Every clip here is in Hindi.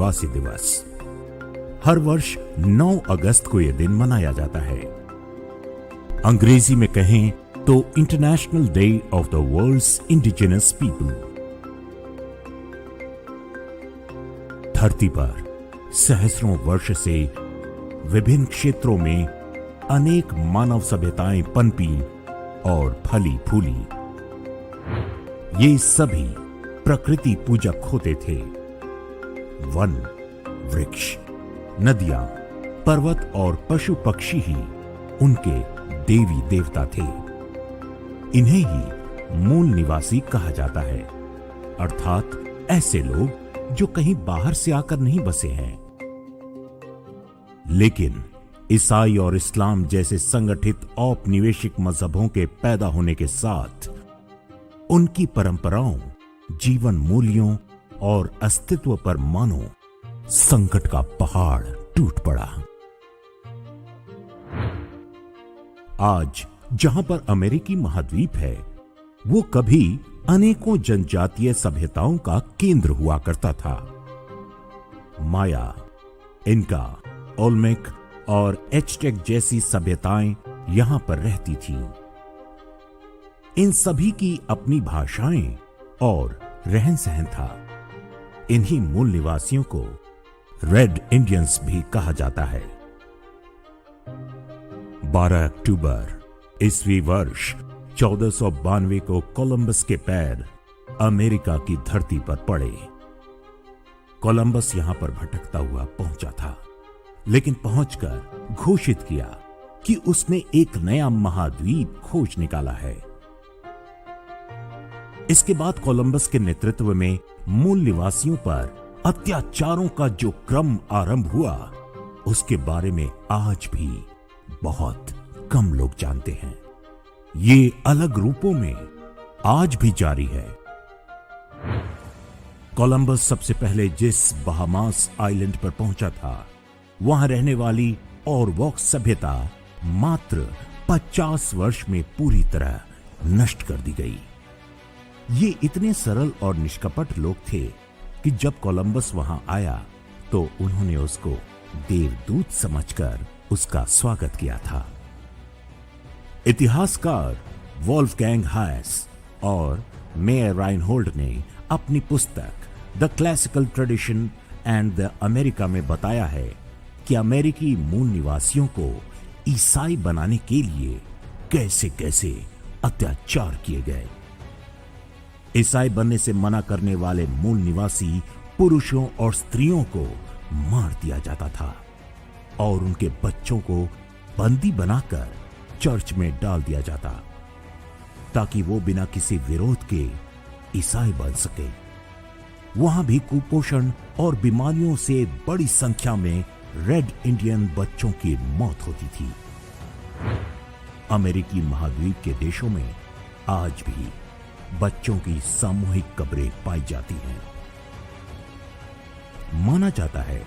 निवासी दिवस। हर वर्ष 9 अगस्त को यह दिन मनाया जाता है। अंग्रेजी में कहें तो international day of the world's indigenous people. धरती पर सहस्रों वर्ष से विभिन्न क्षेत्रों में अनेक मानव सभ्यताएं पनपी और फली फूली। ये सभी प्रकृति पूजक होते थे। वन, वृक्ष, नदियां, पर्वत और पशु पक्षी ही उनके देवी देवता थे। इन्हें ही मूल निवासी कहा जाता है, अर्थात ऐसे लोग जो कहीं बाहर से आकर नहीं बसे हैं। लेकिन ईसाई और इस्लाम जैसे संगठित औपनिवेशिक मजहबों के पैदा होने के साथ उनकी परंपराओं, जीवन मूल्यों और अस्तित्व पर मानो संकट का पहाड़ टूट पड़ा। आज जहां पर अमेरिकी महाद्वीप है, वो कभी अनेकों जनजातीय सभ्यताओं का केंद्र हुआ करता था। माया, इनका, ओल्मेक और एज़टेक जैसी सभ्यताएं यहां पर रहती थीं। इन सभी की अपनी भाषाएं और रहन सहन था। इन्हीं मूल निवासियों को रेड इंडियंस भी कहा जाता है। 12 अक्टूबर ईस्वी वर्ष 1492 को कोलंबस के पैर अमेरिका की धरती पर पड़े। कोलंबस यहां पर भटकता हुआ पहुंचा था, लेकिन पहुंचकर घोषित किया कि उसने एक नया महाद्वीप खोज निकाला है। इसके बाद कोलंबस के नेतृत्व में मूल निवासियों पर अत्याचारों का जो क्रम आरंभ हुआ, उसके बारे में आज भी बहुत कम लोग जानते हैं। ये अलग रूपों में आज भी जारी है। कोलंबस सबसे पहले जिस बहामास आइलैंड पर पहुंचा था, वहां रहने वाली ओरवॉक सभ्यता मात्र 50 वर्ष में पूरी तरह नष्ट कर दी गई। ये इतने सरल और निष्कपट लोग थे कि जब कोलंबस वहां आया तो उन्होंने उसको देवदूत समझकर उसका स्वागत किया था। इतिहासकार वोल्फगैंग हायस और मेयर राइनहोल्ड ने अपनी पुस्तक the classical tradition and the America में बताया है कि अमेरिकी मूल निवासियों को ईसाई बनाने के लिए कैसे कैसे अत्याचार किए गए। ईसाई बनने से मना करने वाले मूल निवासी पुरुषों और स्त्रियों को मार दिया जाता था और उनके बच्चों को बंदी बनाकर चर्च में डाल दिया जाता, ताकि वो बिना किसी विरोध के ईसाई बन सके। वहां भी कुपोषण और बीमारियों से बड़ी संख्या में रेड इंडियन बच्चों की मौत होती थी। अमेरिकी महाद्वीप के देशों में आज भी बच्चों की सामूहिक कब्रें पाई जाती हैं। माना जाता है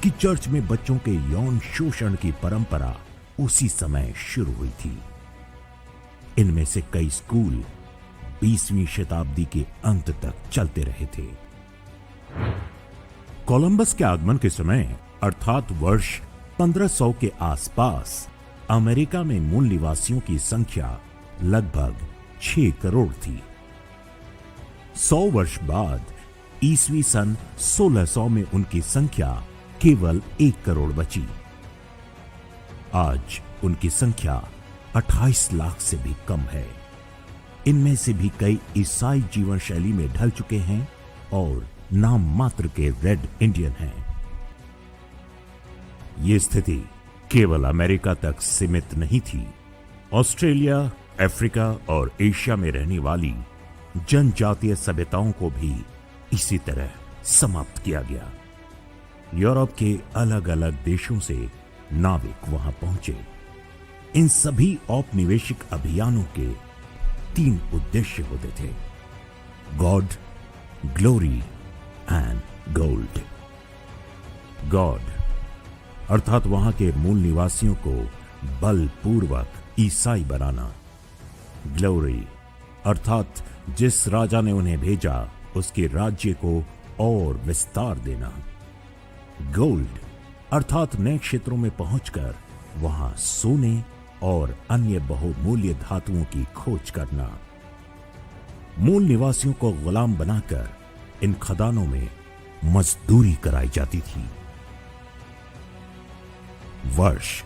कि चर्च में बच्चों के यौन शोषण की परंपरा उसी समय शुरू हुई थी। इनमें से कई स्कूल 20वीं शताब्दी के अंत तक चलते रहे थे। कोलंबस के आगमन के समय अर्थात वर्ष 1500 के आसपास अमेरिका में मूल निवासियों की संख्या लगभग 6 करोड़ थी। 100 वर्ष बाद ईस्वी सन 1600 में उनकी संख्या केवल 1 करोड़ बची। आज उनकी संख्या 28 लाख से भी कम है। इनमें से भी कई ईसाई जीवन शैली में ढल चुके हैं और नाम मात्र के रेड इंडियन हैं। ये स्थिति केवल अमेरिका तक सीमित नहीं थी। ऑस्ट्रेलिया, अफ्रीका और एशिया में रहने वाली जनजातीय सभ्यताओं को भी इसी तरह समाप्त किया गया। यूरोप के अलग अलग देशों से नाविक वहां पहुंचे। इन सभी औपनिवेशिक अभियानों के 3 उद्देश्य होते थे: God, glory and gold. God अर्थात वहां के मूल निवासियों को बलपूर्वक ईसाई बनाना। ग्लोरी अर्थात जिस राजा ने उन्हें भेजा उसके राज्य को और विस्तार देना। गोल्ड अर्थात नए क्षेत्रों में पहुंचकर वहां सोने और अन्य बहुमूल्य धातुओं की खोज करना। मूल निवासियों को गुलाम बनाकर इन खदानों में मजदूरी कराई जाती थी। वर्ष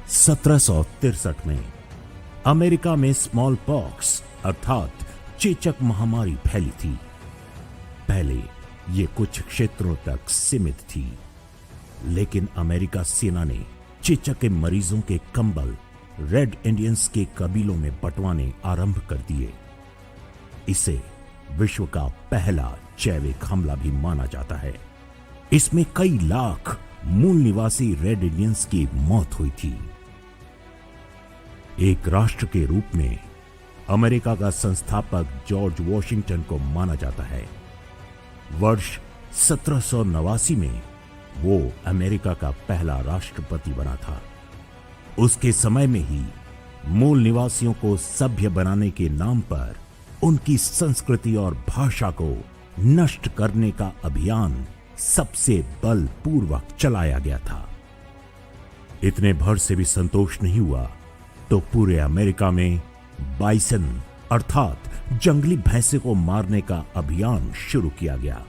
1763 में अमेरिका में स्मॉल पॉक्स अर्थात चेचक महामारी फैली थी। पहले ये कुछ क्षेत्रों तक सीमित थी, लेकिन अमेरिका सेना ने चेचक के मरीजों के कंबल रेड इंडियंस के कबीलों में बंटवाने आरंभ कर दिए। इसे विश्व का पहला जैविक हमला भी माना जाता है। इसमें कई लाख मूल निवासी रेड इंडियंस की मौत हुई थी। एक राष्ट्र के रूप में अमेरिका का संस्थापक जॉर्ज वॉशिंगटन को माना जाता है। वर्ष 1789 में वो अमेरिका का पहला राष्ट्रपति बना था। उसके समय में ही मूल निवासियों को सभ्य बनाने के नाम पर उनकी संस्कृति और भाषा को नष्ट करने का अभियान सबसे बलपूर्वक चलाया गया था। इतने भर से भी संतोष नहीं हुआ तो पूरे अमेरिका में बाइसन अर्थात जंगली भैंसे को मारने का अभियान शुरू किया गया।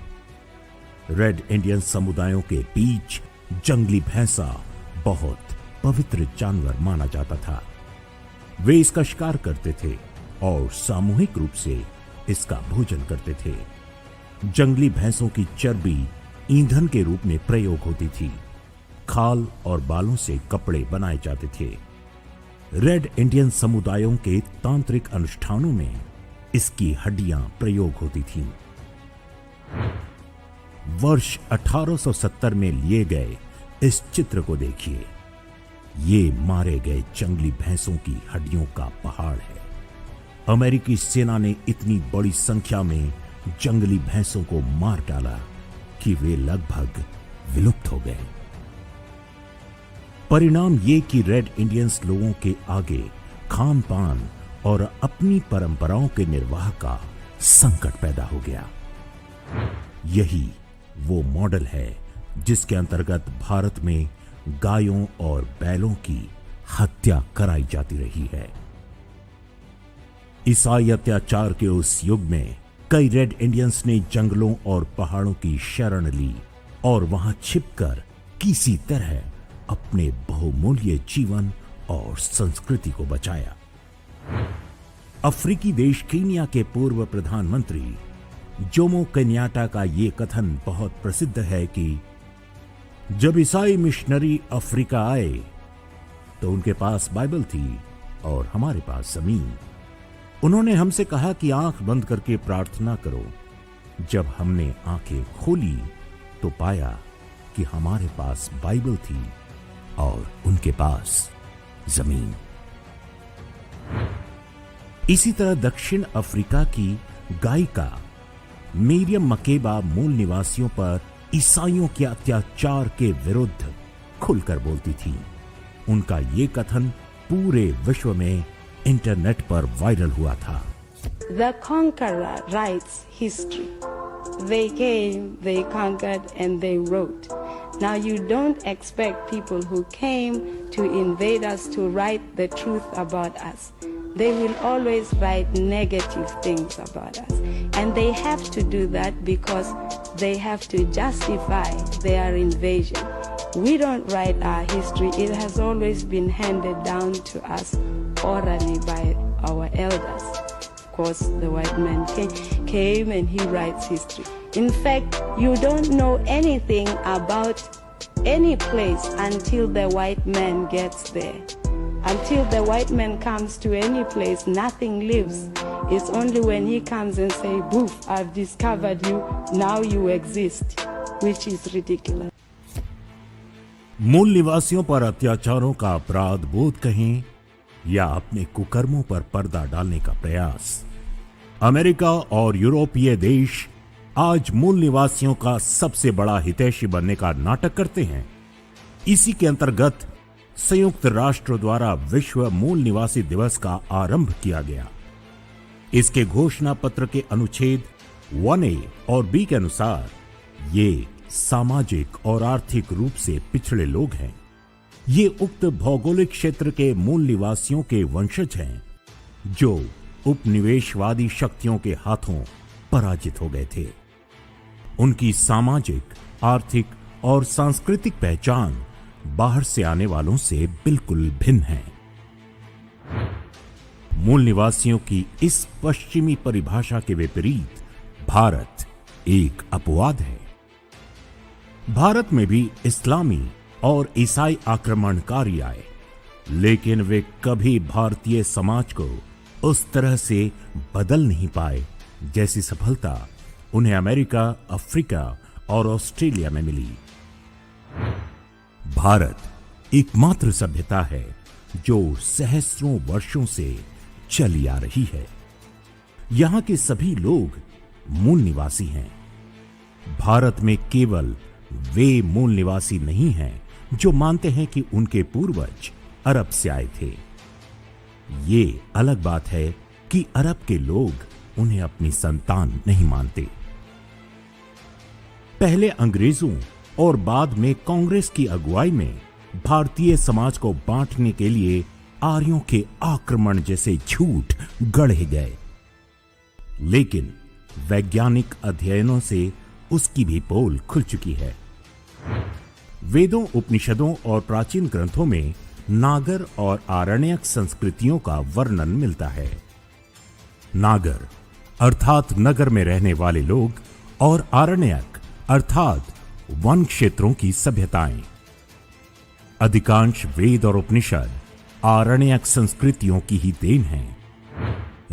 रेड इंडियन समुदायों के बीच जंगली भैंसा बहुत पवित्र जानवर माना जाता था। वे इसका शिकार करते थे और सामूहिक रूप से इसका भोजन करते थे। जंगली भैंसों की चर्बी ईंधन के रूप में प्रयोग होती थी। खाल और बालों से कपड़े बनाए जाते थे। रेड इंडियन समुदायों के तांत्रिक अनुष्ठानों में इसकी हड्डियां प्रयोग होती थीं। वर्ष 1870 में लिए गए इस चित्र को देखिए। ये मारे गए जंगली भैंसों की हड्डियों का पहाड़ है। अमेरिकी सेना ने इतनी बड़ी संख्या में जंगली भैंसों को मार डाला कि वे लगभग विलुप्त हो गए। परिणाम ये कि रेड इंडियंस लोगों के आगे खान पान और अपनी परंपराओं के निर्वाह का संकट पैदा हो गया। यही वो मॉडल है जिसके अंतर्गत भारत में गायों और बैलों की हत्या कराई जाती रही है। ईसाई अत्याचार के उस युग में कई रेड इंडियंस ने जंगलों और पहाड़ों की शरण ली और वहां छिपकर किसी तरह अपने बहुमूल्य जीवन और संस्कृति को बचाया। अफ्रीकी देश कीनिया के पूर्व प्रधानमंत्री जोमो केन्याटा का यह कथन बहुत प्रसिद्ध है कि जब ईसाई मिशनरी अफ्रीका आए तो उनके पास बाइबल थी और हमारे पास जमीन। उन्होंने हमसे कहा कि आंख बंद करके प्रार्थना करो। जब हमने आंखें खोली तो पाया कि हमारे पास बाइबल थी और उनके पास जमीन। इसी तरह दक्षिण अफ्रीका की गायिका मिरियम मकेबा मूल निवासियों पर ईसाइयों के अत्याचार के विरुद्ध खुलकर बोलती थी। उनका ये कथन पूरे विश्व में इंटरनेट पर वायरल हुआ था। The conqueror writes history. They came, they conquered, and they wrote. Now you don't expect people who came to invade us to write the truth about us. They will always write negative things about us. And they have to do that because they have to justify their invasion. We don't write our history. It has always been handed down to us orally by our elders. Of course, the white man came and he writes history. In fact, you don't know anything about any place until the white man gets there. Until the white man comes to any place, nothing lives. It's only when he comes and say, "Boof, I've discovered you, now you exist," which is ridiculous. मूल निवासियों पर अत्याचारों का अपराध बोध कहें या अपने कुकर्मों पर पर्दा डालने का प्रयास, अमेरिका और यूरोपीय देश आज मूल निवासियों का सबसे बड़ा हितैषी बनने का नाटक करते हैं। इसी के अंतर्गत संयुक्त राष्ट्र द्वारा विश्व मूल निवासी दिवस का आरंभ किया गया। इसके घोषणा पत्र के अनुच्छेद 1A और B के अनुसार ये सामाजिक और आर्थिक रूप से पिछड़े लोग हैं। ये उक्त भौगोलिक क्षेत्र के मूल निवासियों के वंशज हैं जो उपनिवेशवादी शक्तियों के हाथों पराजित हो गए थे। उनकी सामाजिक, आर्थिक और सांस्कृतिक पहचान बाहर से आने वालों से बिल्कुल भिन्न है। मूल निवासियों की इस पश्चिमी परिभाषा के विपरीत भारत एक अपवाद है। भारत में भी इस्लामी और ईसाई आक्रमणकारी आए, लेकिन वे कभी भारतीय समाज को उस तरह से बदल नहीं पाए जैसी सफलता उन्हें अमेरिका, अफ्रीका और ऑस्ट्रेलिया में मिली। भारत एकमात्र सभ्यता है जो सहस्रों वर्षों से चली आ रही है। यहां के सभी लोग मूल निवासी हैं। भारत में केवल वे मूल निवासी नहीं हैं जो मानते हैं कि उनके पूर्वज अरब से आए थे। ये अलग बात है कि अरब के लोग उन्हें अपनी संतान नहीं मानते। पहले अंग्रेजों और बाद में कांग्रेस की अगुवाई में भारतीय समाज को बांटने के लिए आर्यों के आक्रमण जैसे झूठ गढ़े गए, लेकिन वैज्ञानिक अध्ययनों से उसकी भी पोल खुल चुकी है। वेदों, उपनिषदों और प्राचीन ग्रंथों में नागर और आरण्यक संस्कृतियों का वर्णन मिलता है। नागर अर्थात नगर में रहने वाले लोग और आरण्यक अर्थात वन क्षेत्रों की सभ्यताएं। अधिकांश वेद और उपनिषद आरण्यक संस्कृतियों की ही देन है।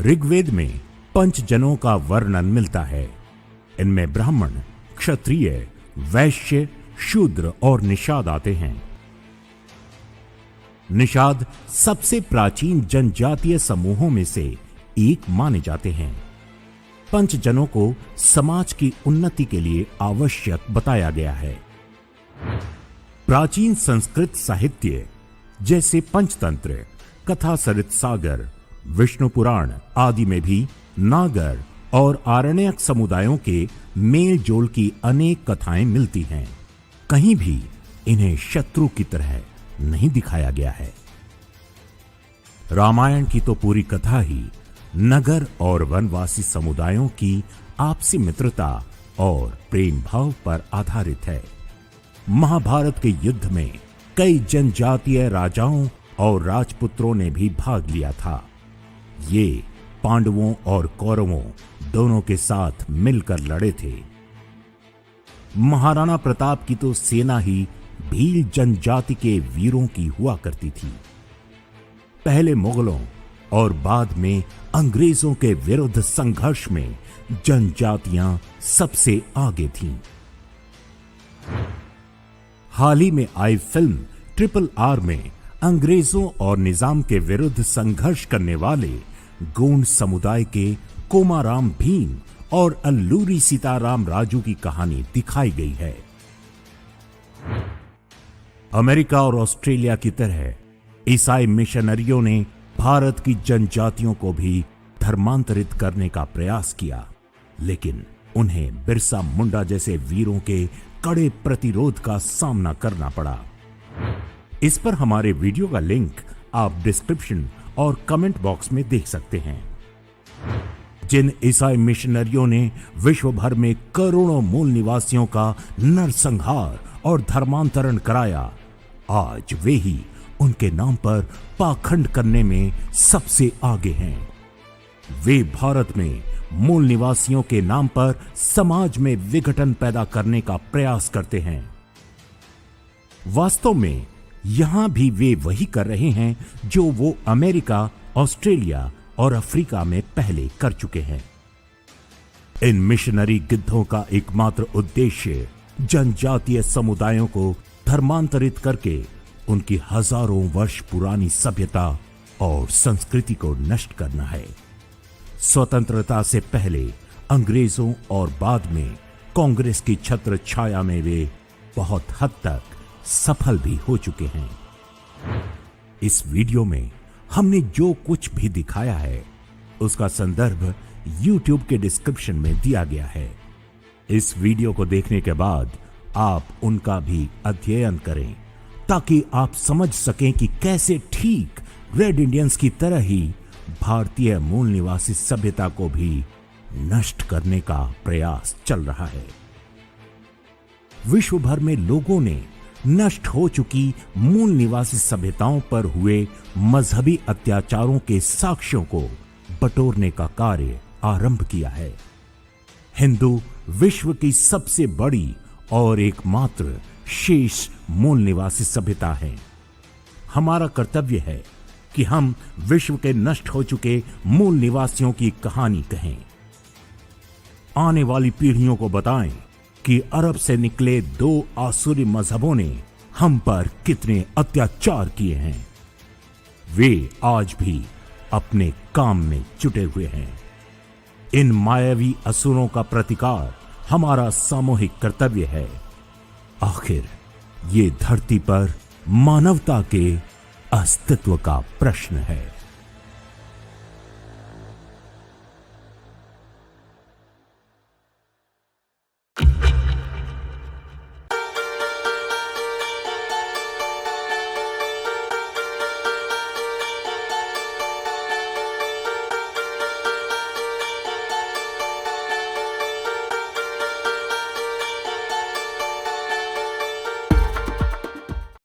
ऋग्वेद में पंचजनों का वर्णन मिलता है। इनमें ब्राह्मण, क्षत्रिय, वैश्य, शूद्र और निषाद आते हैं। निषाद सबसे प्राचीन जनजातीय समूहों में से एक माने जाते हैं। पंचजनों को समाज की उन्नति के लिए आवश्यक बताया गया है। प्राचीन संस्कृत साहित्य जैसे पंचतंत्र, कथा सरित सागर, विष्णु पुराण आदि में भी नागर और आरण्यक समुदायों के मेल जोल की अनेक कथाएं मिलती हैं। कहीं भी इन्हें शत्रु की तरह नहीं दिखाया गया है। रामायण की तो पूरी कथा ही नगर और वनवासी समुदायों की आपसी मित्रता और प्रेम भाव पर आधारित है। महाभारत के युद्ध में कई जनजातीय राजाओं और राजपुत्रों ने भी भाग लिया था। ये पांडवों और कौरवों दोनों के साथ मिलकर लड़े थे। महाराणा प्रताप की तो सेना ही भील जनजाति के वीरों की हुआ करती थी। पहले मुगलों और बाद में अंग्रेजों के विरुद्ध संघर्ष में जनजातियां सबसे आगे थीं। हाल ही में आई फिल्म RRR में अंग्रेजों और निजाम के विरुद्ध संघर्ष करने वाले गोंड समुदाय के कोमाराम भीम और अल्लूरी सीताराम राजू की कहानी दिखाई गई है। अमेरिका और ऑस्ट्रेलिया की तरह ईसाई मिशनरियों ने भारत की जनजातियों को भी धर्मांतरित करने का प्रयास किया, लेकिन उन्हें बिरसा मुंडा जैसे वीरों के कड़े प्रतिरोध का सामना करना पड़ा। इस पर हमारे वीडियो का लिंक आप डिस्क्रिप्शन और कमेंट बॉक्स में देख सकते हैं। जिन ईसाई मिशनरियों ने विश्व भर में करोड़ों मूल निवासियों का नरसंहार और धर्मांतरण कराया, आज वे ही उनके नाम पर पाखंड करने में सबसे आगे हैं। वे भारत में मूल निवासियों के नाम पर समाज में विघटन पैदा करने का प्रयास करते हैं। वास्तव में यहां भी वे वही कर रहे हैं जो वो अमेरिका, ऑस्ट्रेलिया और अफ्रीका में पहले कर चुके हैं। इन मिशनरी गिद्धों का एकमात्र उद्देश्य जनजातीय समुदायों को धर्मांतरित करके उनकी हजारों वर्ष पुरानी सभ्यता और संस्कृति को नष्ट करना है। स्वतंत्रता से पहले अंग्रेजों और बाद में कांग्रेस की छत्र छाया में वे बहुत हद तक सफल भी हो चुके हैं। इस वीडियो में हमने जो कुछ भी दिखाया है उसका संदर्भ YouTube के डिस्क्रिप्शन में दिया गया है। इस वीडियो को देखने के बाद आप उनका भी अध्ययन करें ताकि आप समझ सकें कि कैसे ठीक रेड इंडियंस की तरह ही भारतीय मूल निवासी सभ्यता को भी नष्ट करने का प्रयास चल रहा है। विश्व भर में लोगों ने नष्ट हो चुकी मूल निवासी सभ्यताओं पर हुए मजहबी अत्याचारों के साक्ष्यों को बटोरने का कार्य आरंभ किया है। हिंदू विश्व की सबसे बड़ी और एकमात्र शेष मूल निवासी सभ्यता है। हमारा कर्तव्य है कि हम विश्व के नष्ट हो चुके मूल निवासियों की कहानी कहें, आने वाली पीढ़ियों को बताएं कि अरब से निकले 2 आसुरी मजहबों ने हम पर कितने अत्याचार किए हैं। वे आज भी अपने काम में जुटे हुए हैं। इन मायावी असुरों का प्रतिकार हमारा सामूहिक कर्तव्य है। आखिर ये धरती पर मानवता के अस्तित्व का प्रश्न है।